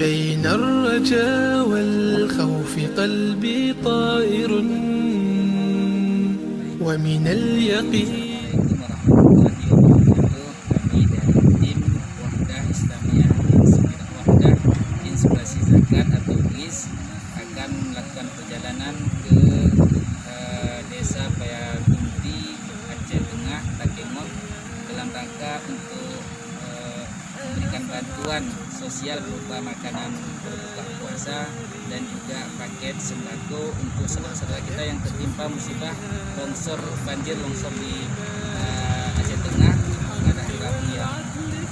بين الرجاء والخوف قلبي طائر ومن اليقين. Kami dari tim Wahdah Islamiyah Wahdah Inspirasi Zakat atau WIS akan melakukan perjalanan ke desa Payagunti, Aceh Tengah, Takemon dalam rangka untuk memberikan bantuan sosial berupa makanan berbuka puasa dan juga paket sembako untuk saudara-saudara kita yang tertimpa musibah longsor banjir longsor di Aceh Tengah pada hari Rabu yang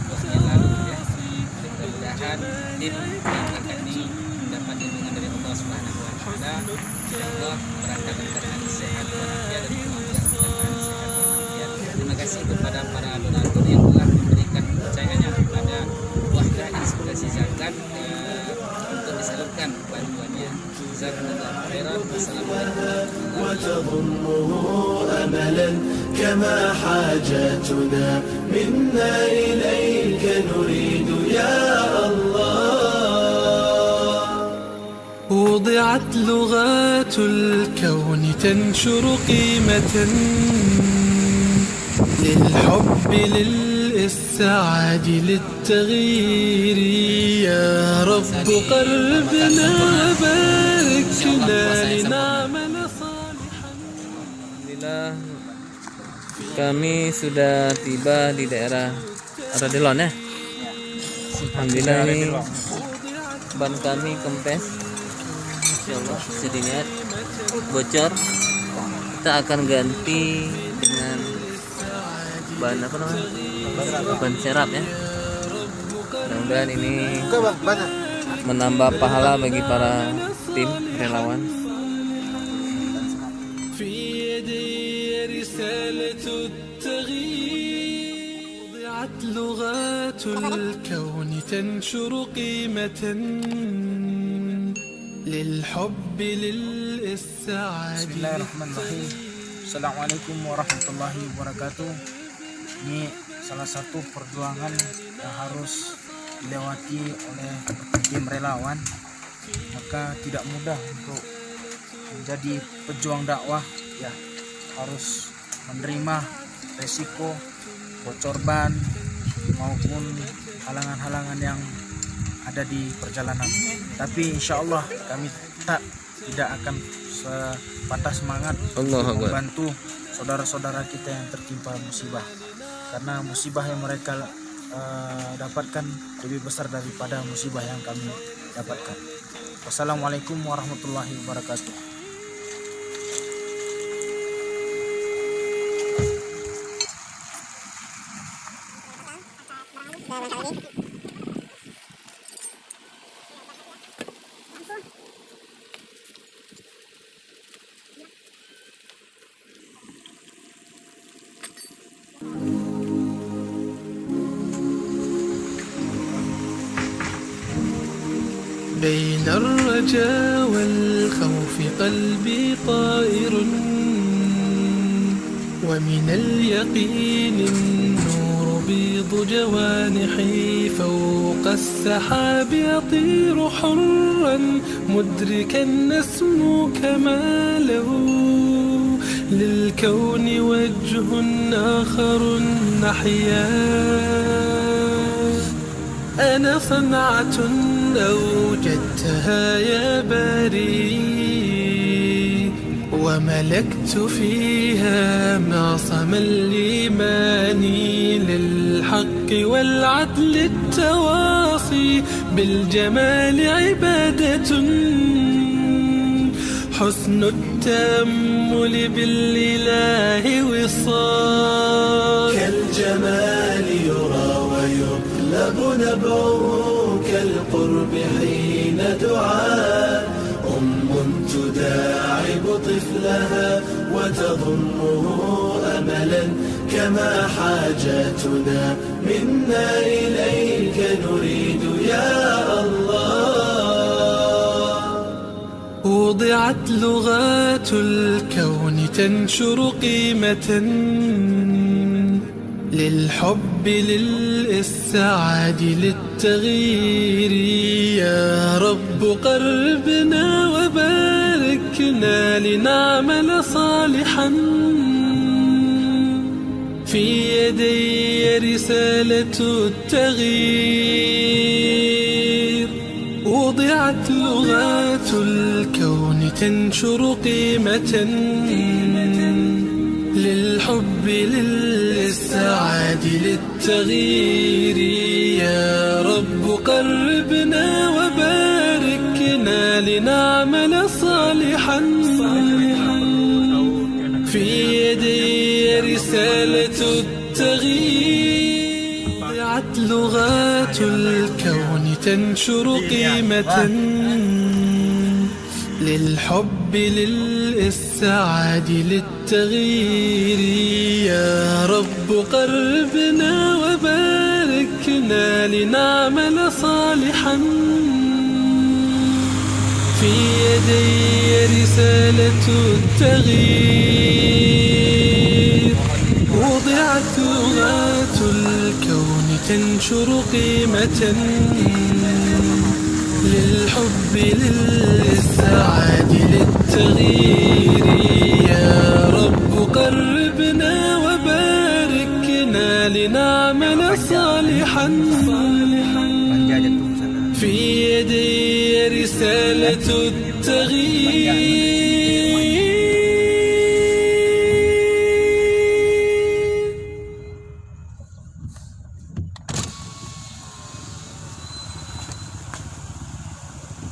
2 lalu ya. Mudah-mudahan tim yang akan ini mendapat lindungan dari Allah Subhanahu wa taala. Insyaallah berangkat dengan sehat walafiat dan kemudian sehat walafiat. Terima kasih kepada para donatur yang telah memberikan kepercayaannya kepada Wahdah Inspirasi Zakat untuk disalurkan bantuannya. Jazakumullahu khairan. Wassalamualaikum وتضمه أملا كما حاجاتنا منا إليك نريد يا الله. وضعت لغات الكون تنشر قيمة للحب للإسعاد للتغيير. يا رب قلبنا بارك لنا لنعمل صالحا. Alhamdulillah kami sudah tiba di daerah Radelon ya. Alhamdulillah ini ban kami kempes. Insyaallah sedikit bocor. Kita akan ganti dengan ban apa namanya? Ban serap ya. Mudah-mudahan ini menambah pahala bagi para tim relawan. وضعت لغات الكون تنشر قيمة للحب للإسعاد. Bismillahirrahmanirrahim. Assalamualaikum warahmatullahi wabarakatuh. Ini salah satu perjuangan yang harus dilewati oleh tim relawan. Maka tidak mudah untuk menjadi pejuang dakwah ya, harus menerima resiko bocor ban maupun halangan-halangan yang ada di perjalanan. Tapi insya Allah kami tidak akan patah semangat membantu saudara-saudara kita yang tertimpa musibah, karena musibah yang mereka dapatkan lebih besar daripada musibah yang kami dapatkan. Wassalamualaikum warahmatullahi wabarakatuh. بين الرجاء والخوف قلبي طائر ومن اليقين النور بيض جوانحي فوق السحاب يطير حرا مدركا نسمو كماله للكون وجه آخر نحيا. أنا صنعة أوجدتها يا باري وملكت فيها معصم الإيمان للحق والعدل التواصي بالجمال عبادة حسن التأمل بالإله وصال كالجمال يرى ويطلب نبعه كالقرب حين دعاء تداعب طفلها وتظنه أملا كما حاجاتنا منا إليك نريد يا الله. وضعت لغات الكون تنشر قيمة للحب للإسعاد للتغيير. يا رب قربنا وباركنا لنعمل صالحا في يدي رسالة التغيير. وضعت لغات الكون تنشر قيمة للحب للإسعاد للتغيير. يا رب قربنا وباركنا لنعمل صالحا في يدي رسالة التغيير. ضاعت لغات الكون تنشر قيمة للحب للإسعاد للتغيير. يا رب قربنا وباركنا لنعمل صالحا في يدي رسالة التغيير. وضعت لغات الكون تنشر قيمة للحب للإسعاد للتغيير. يا رب قربنا وباركنا لنعمل صالحا في يدي رسالة التغيير.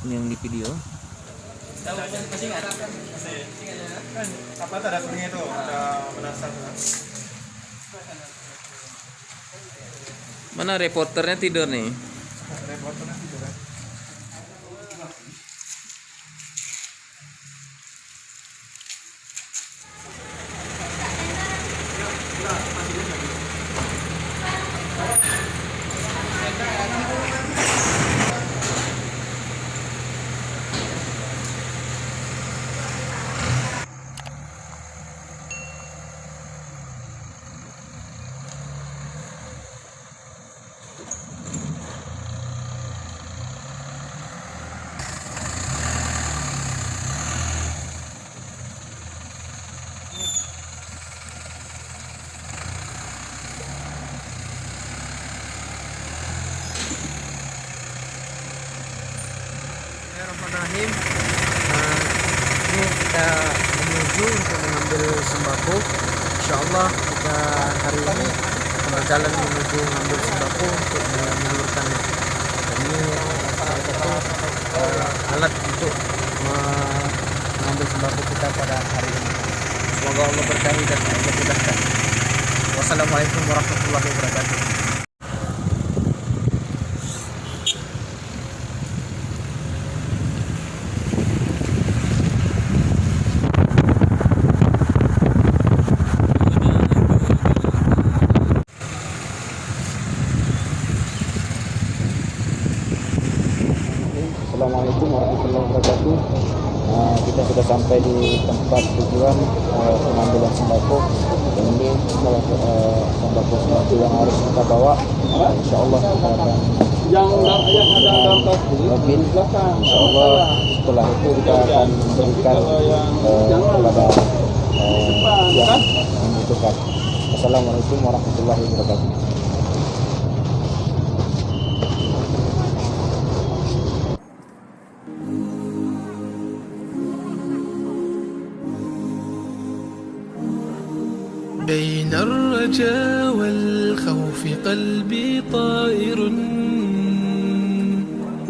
Ini yang di video. Apa ada kuning itu? Ada penasaran. Mana reporternya tidur nih? Reporternya tidur. Bismillahirrahmanirrahim. Ini kita menuju untuk mengambil sembako. Insyaallah kita hari ini akan berjalan menuju mengambil sembako untuk menyalurkannya. Ini salah satu alat untuk mengambil sembako kita pada hari ini. Semoga Allah berkahi dan Allah mudahkan. Wassalamualaikum warahmatullahi wabarakatuh. Assalamualaikum warahmatullahi wabarakatuh. Kita sudah sampai di tempat tujuan pengambilan sembako. Ini sembako yang harus kita bawa. Insyaallah kita akan mobil. Insyaallah setelah itu kita akan memberikan kepada yang membutuhkan. Assalamualaikum warahmatullahi wabarakatuh. بين الرجاء والخوف قلبي طائر،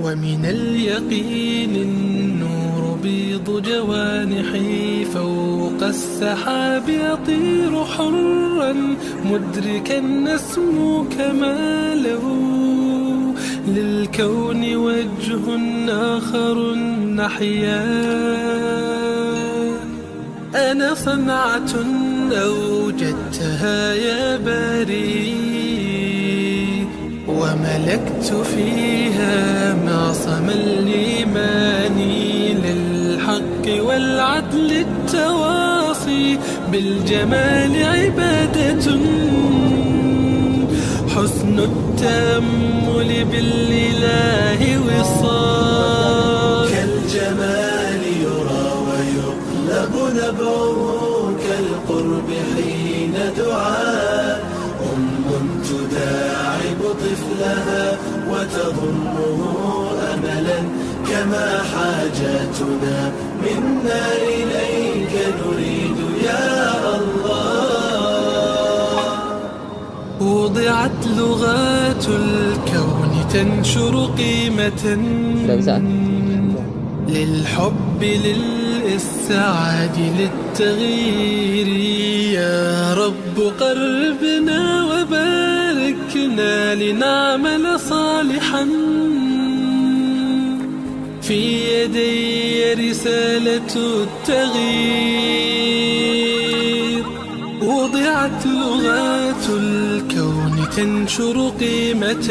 ومن اليقين النور بيض جوانحي، فوق السحاب يطير حرا مدركا نسمو كماله، للكون وجه آخر نحيا. أنا صنعة أوجدتها يا باري، وملكت فيها معصم الإيمان للحق والعدل التواصي بالجمال عبادة، حسن التأمل بالإله وصال، كالجمال يرى ويقلب نبعه كالقرب حين دعاء، تداعب طفلها وتضمه أملا كما حاجاتنا منا إليك نريد يا الله. وضعت لغات الكون تنشر قيمة للحب للإسعاد للتغيير، يا رب قربنا وباركنا لنعمل صالحا، في يدي رسالة التغيير. وضعت لغات الكون تنشر قيمة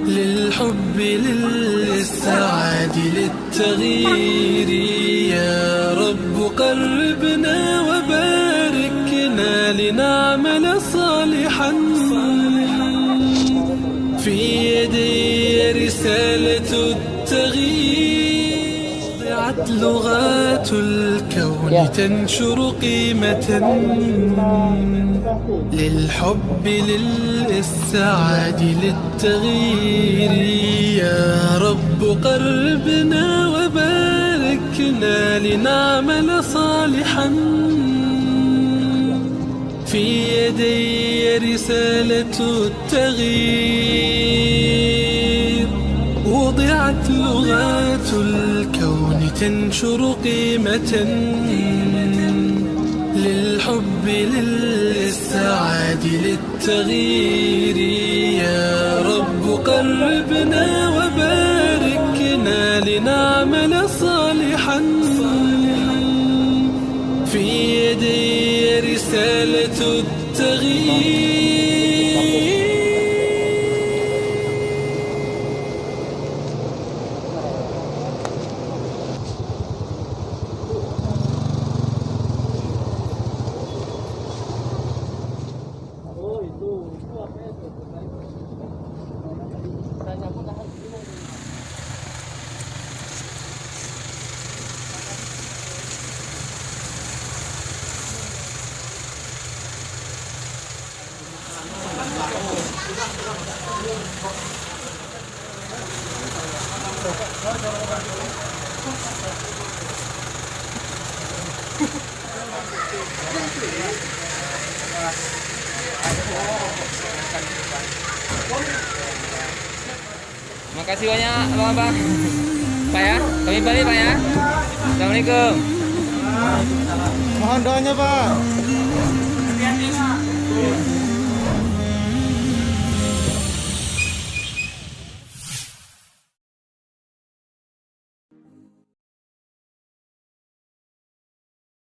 للحب للإسعاد للتغيير، يا رب قربنا وباركنا لنعمل صالحا، في يدي رسالة التغيير. وضعت لغات الكون تنشر قيمة للحب للإسعاد للتغيير، يا رب قربنا وباركنا لنعمل صالحا، في يدي رسالة التغيير. وضعت لغات الكون تنشر قيمة للحب للإسعاد للتغيير، يا رب قربنا وباركنا لنعمل صالحا، في يدي رسالة التغيير. Makasih banyak Abang-abang. Pak ya, kami balik Pak ya. Assalamualaikum. Mohon doanya Pak.